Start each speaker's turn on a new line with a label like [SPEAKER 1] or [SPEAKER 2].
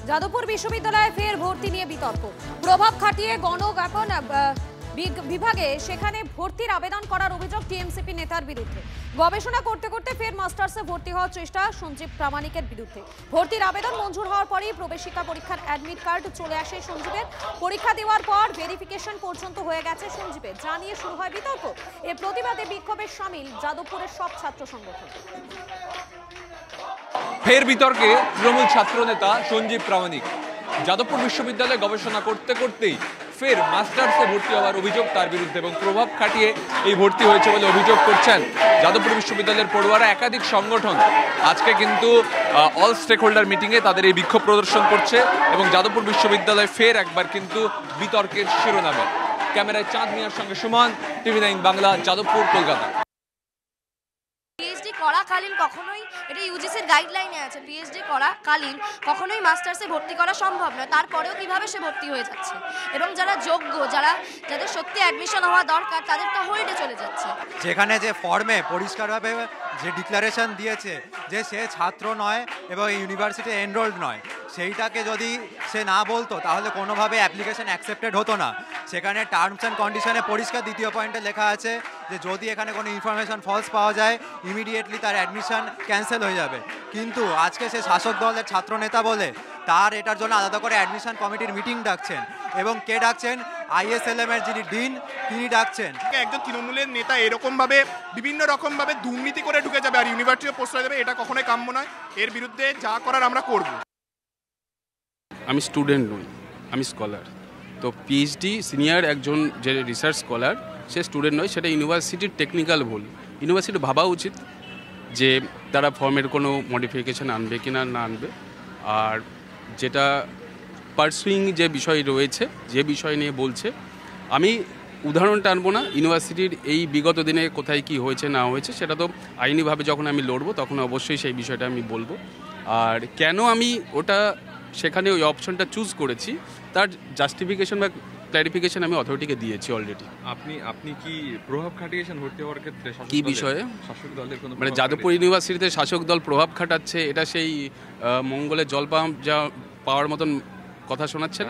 [SPEAKER 1] যাদবপুর বিশ্ববিদ্যালয়ে ফের ভর্তি নিয়ে বিতর্ক। প্রভাব খাটিয়ে গণজ্ঞাপন বিভাগে সেখানে ভর্তির আবেদন করার অভিযোগ টিএমসিপি নেতার বিরুদ্ধে। গবেষণা করতে করতে ফের মাস্টার্সে ভর্তি হওয়ার চেষ্টা সঞ্জীব প্রামাণিকের বিরুদ্ধে। ভর্তির আবেদন মঞ্জুর হওয়ার পরই প্রবেশিকা পরীক্ষার অ্যাডমিট কার্ড চলে আসে সঞ্জীবের। পরীক্ষা দেওয়ার পর ভেরিফিকেশন পর্যন্ত হয়ে গেছে সঞ্জীবের, যা নিয়ে শুরু হয় বিতর্ক। এর প্রতিবাদে বিক্ষোভে সামিল যাদবপুরের সব ছাত্র সংগঠন।
[SPEAKER 2] ফের বিতর্কে তৃণমূল ছাত্র নেতা সঞ্জীব প্রামাণিক। যাদবপুর বিশ্ববিদ্যালয়ে গবেষণা করতে করতেই ফের মাস্টার্সে ভর্তি হওয়ার অভিযোগ তার বিরুদ্ধে এবং প্রভাব খাটিয়ে এই ভর্তি হয়েছে বলে অভিযোগ করছেন যাদবপুর বিশ্ববিদ্যালয়ের পড়ুয়ারা। একাধিক সংগঠন আজকে কিন্তু অল স্টেক হোল্ডার মিটিংয়ে তাদের এই বিক্ষোভ প্রদর্শন করছে এবং যাদবপুর বিশ্ববিদ্যালয় ফের একবার কিন্তু বিতর্কের শিরোনামে। ক্যামেরায় চাঁদ মিয়ার সঙ্গে সুমন, TV9 বাংলা, যাদবপুর, কলকাতা।
[SPEAKER 3] পিএইচডি করাকালীন কখনোই, এটা ইউজিসির গাইডলাইনে আছে, পিএইচডি করাকালীন কখনোই মাস্টার্সে ভর্তি করা সম্ভব নয়। তারপরেও কিভাবে সে ভর্তি হয়ে যাচ্ছে, এবং যারা যোগ্য, যাদের সত্যি অ্যাডমিশন হওয়া দরকার, তাদের তো হোল্ডে চলে যাচ্ছে।
[SPEAKER 4] যেখানে যে ফর্মে পরিষ্কারভাবে যে ডিক্লারেশন দিয়েছে যে সে ছাত্র নয় এবং ইউনিভার্সিটি এনরোলড নয়, সেইটাকে যদি সে না বলতো তাহলে কোনোভাবে অ্যাপ্লিকেশন অ্যাকসেপ্টেড হতো না। সেখানে টার্মস অ্যান্ড কন্ডিশনে পরিষ্কার দ্বিতীয় পয়েন্টে লেখা আছে যে যদি এখানে কোনো ইনফরমেশন ফলস পাওয়া যায় ইমিডিয়েটলি তার অ্যাডমিশন ক্যান্সেল হয়ে যাবে। কিন্তু আজকে সে শাসক দলের ছাত্র নেতা বলে তার এটার জন্য আলাদা করে অ্যাডমিশন কমিটির মিটিং ডাকছেন, এবং কে ডাকছেন? ISLM এর যিনি ডিন তিনি ডাকছেন।
[SPEAKER 5] একজন তৃণমূলের নেতা এরকমভাবে বিভিন্ন রকমভাবে দুর্নীতি করে ঢুকে যাবে আর ইউনিভার্সিটিতে পোস্ট হয়ে যাবে, এটা কখনোই কাম্য নয়। এর বিরুদ্ধে যা করার আমরা করব।
[SPEAKER 6] আমি স্টুডেন্ট নই, আমি স্কলার। তো পিএইচডি সিনিয়র একজন যে রিসার্চ স্কলার, সে স্টুডেন্ট নয়, সেটা ইউনিভার্সিটির টেকনিক্যাল ভুল। ইউনিভার্সিটি ভাবা উচিত যে তারা ফর্মের কোনো মডিফিকেশান আনবে কি না আনবে। আর যেটা পার্সুইং যে বিষয় রয়েছে, যে বিষয় নিয়ে বলছে, আমি উদাহরণ টানবো না। ইউনিভার্সিটির এই বিগত দিনে কোথায় কি হয়েছে না হয়েছে সেটা তো আইনিভাবে যখন আমি লড়বো তখন অবশ্যই সেই বিষয়টা আমি বলবো। আর কেন আমি ওটা সেখানে ওই অপশনটা চুজ করেছি তার জাস্টিফিকেশন বা ক্ল্যারিফিকেশন আমি অথরিটিকে দিয়েছি অলরেডি।
[SPEAKER 2] আপনি কি প্রভাব খাটিয়েছেন ভর্তি হওয়ার ক্ষেত্রে?
[SPEAKER 6] কি বিষয়ে?
[SPEAKER 2] শাসক দলের কোনো
[SPEAKER 6] মানে যাদবপুর ইউনিভার্সিটিতে শাসক দল প্রভাব খাটাচ্ছে, এটা সেই মঙ্গলের জল যা পাওয়ার মতন কথা শোনাচ্ছেন?